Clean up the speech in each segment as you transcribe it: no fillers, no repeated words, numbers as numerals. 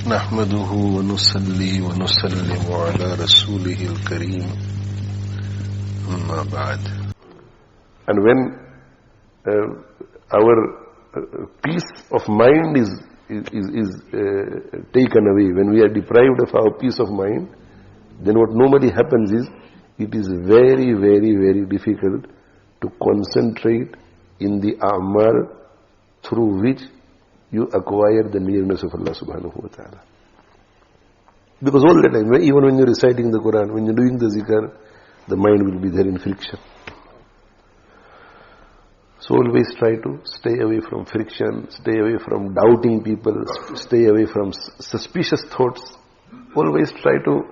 نحمده ونصلي ونسلم على رسوله الكريم أما بعد. And when our peace of mind is taken away, when we are deprived of our peace of mind, then what normally happens is it is very, very, very difficult to concentrate in the a'mal through which you acquire the nearness of Allah subhanahu wa ta'ala. Because all the time, even when you're reciting the Quran, when you're doing the zikr, the mind will be there in friction. So always try to stay away from friction, stay away from doubting people, stay away from suspicious thoughts. Always try to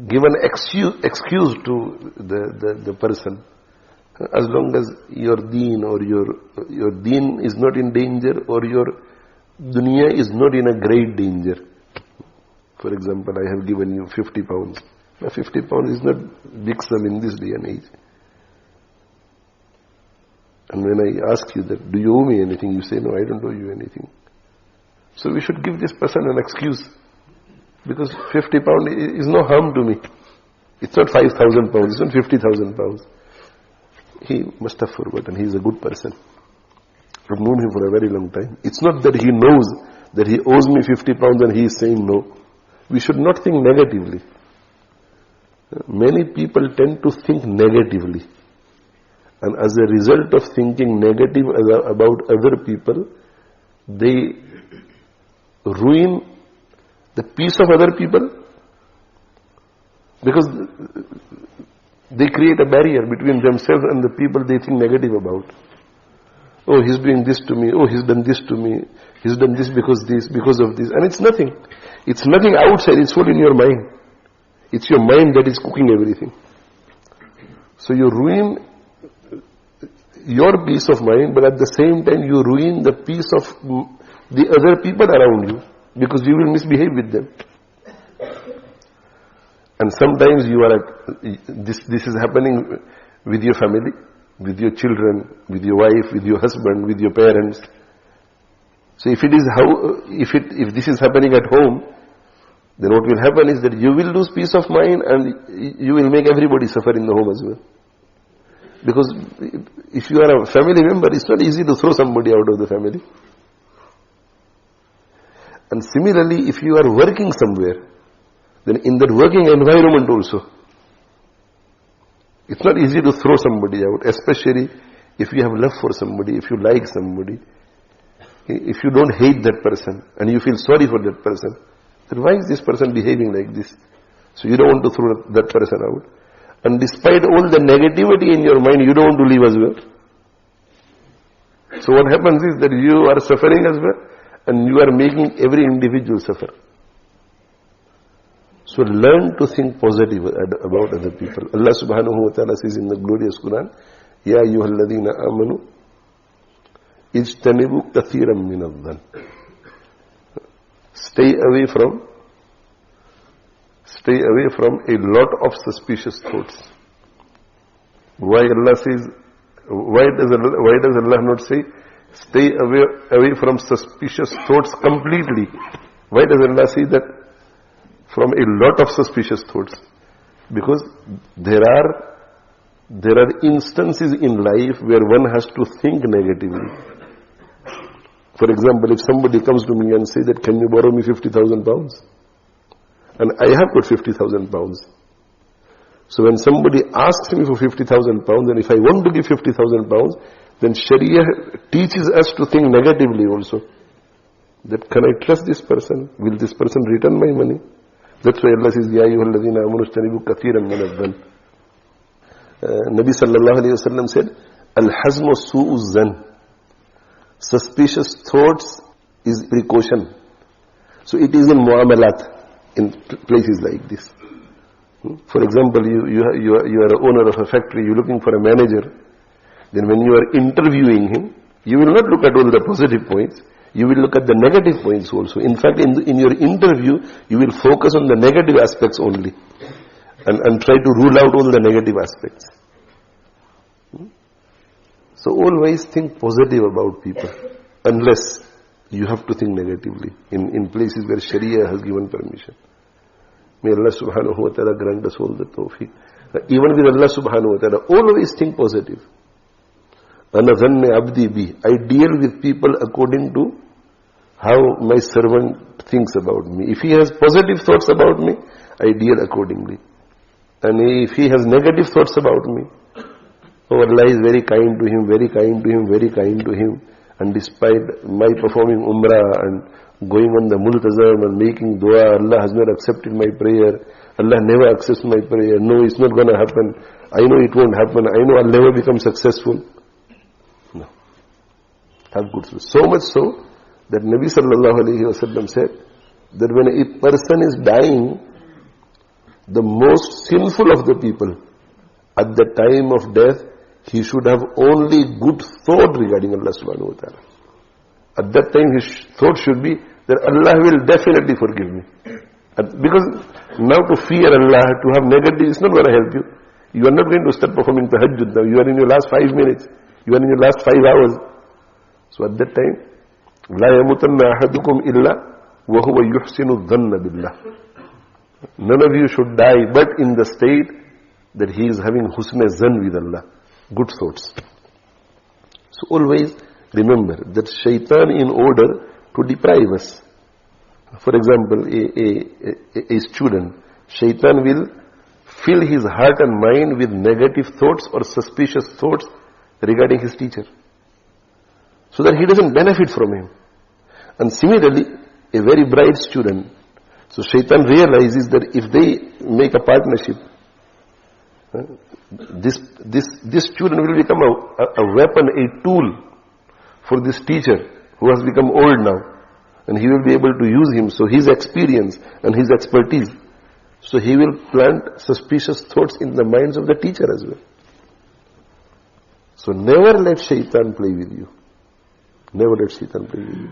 give an excuse to the person. As long as your deen or your deen is not in danger, or your dunya is not in a great danger. For example, I have given you 50 pounds. Now 50 pounds is not big sum in this day and age. And when I ask you that, do you owe me anything? You say, no, I don't owe you anything. So we should give this person an excuse. Because 50 pounds is no harm to me. It's not 5,000 pounds, it's not 50,000 pounds. He must have forgotten. He is a good person. I've known him for a very long time. It's not that he knows that he owes me 50 pounds and he is saying no. We should not think negatively. Many people tend to think negatively. And as a result of thinking negative about other people, they ruin the peace of other people, because they create a barrier between themselves and the people they think negative about. Oh, he's doing this to me. Oh, he's done this to me. He's done this because of this. And it's nothing. It's nothing outside. It's all in your mind. It's your mind that is cooking everything. So you ruin your peace of mind, but at the same time you ruin the peace of the other people around you, because you will misbehave with them. And sometimes you are this is happening with your family, with your children, with your wife, with your husband, with your parents. So if this is happening at home, then what will happen is that you will lose peace of mind and you will make everybody suffer in the home as well. Because if you are a family member, it's not easy to throw somebody out of the family. And similarly, if you are working somewhere, then in that working environment also, it's not easy to throw somebody out, especially if you have love for somebody, if you like somebody, if you don't hate that person and you feel sorry for that person, then why is this person behaving like this? So you don't want to throw that person out. And despite all the negativity in your mind, you don't want to leave as well. So what happens is that you are suffering as well, and you are making every individual suffer. So learn to think positive about other people. Allah subhanahu wa ta'ala says in the glorious Quran, Ya ayyuhalladhina amanu, ijtanibu kathiran minadhan. Stay away from a lot of suspicious thoughts. Why does Allah not say, stay away from suspicious thoughts completely? Why does Allah say that? From a lot of suspicious thoughts. Because there are instances in life where one has to think negatively. For example, if somebody comes to me and say that, can you borrow me 50,000 pounds? And I have got 50,000 pounds. So when somebody asks me for 50,000 pounds, and if I want to give 50,000 pounds, then Sharia teaches us to think negatively also. That, can I trust this person? Will this person return my money? That's why Allah says, Ya ayyuhalladhina amanu ijtanibu kathiran minadh-dhann. Nabi sallallahu alayhi wa sallam said, Al-hazmu su'u zan. Suspicious thoughts is precaution. So it is in muamalat, in places like this. For example, you are an owner of a factory, you're looking for a manager. Then when you are interviewing him, you will not look at all the positive points. You will look at the negative points also. In fact, in your interview, you will focus on the negative aspects only. And try to rule out all the negative aspects. So always think positive about people. Unless You have to think negatively in places where Sharia has given permission. May Allah subhanahu wa ta'ala grant us all the tawfiq. Even with Allah subhanahu wa ta'ala, always think positive. Ana dhanna abdi bi. I deal with people according to how my servant thinks about me. If he has positive thoughts about me, I deal accordingly. And if he has negative thoughts about me, oh, Allah is very kind to him, very kind to him, very kind to him. And despite my performing umrah and going on the multazam and making dua, Allah has not accepted my prayer. Allah never accepts my prayer. No, it's not going to happen. I know it won't happen. I know I'll never become successful. No. Have good faith. So much so that Nabi sallallahu alayhi wa sallam said that when a person is dying, the most sinful of the people, at the time of death, he should have only good thought regarding Allah subhanahu wa ta'ala. At that time his thought should be that Allah will definitely forgive me. Because now to fear Allah, to have negative, is not going to help you. You are not going to start performing tahajjud now. You are in your last 5 minutes. You are in your last 5 hours. So at that time, لا يموتن أحدكم إلا وهو يحسن الظن بالله. None of you should die, but in the state that he is having husn zan with Allah. Good thoughts. So always remember that Shaytaan in order to deprive us. For example, a student, Shaytaan will fill his heart and mind with negative thoughts or suspicious thoughts regarding his teacher, so that he doesn't benefit from him. And similarly, a very bright student, so Shaytaan realizes that if they make a partnership, this student will become a weapon, a tool for this teacher who has become old now. And he will be able to use him. So his experience and his expertise. So he will plant suspicious thoughts in the minds of the teacher as well. So never let Shaytaan play with you. Never let Shaytaan play with you.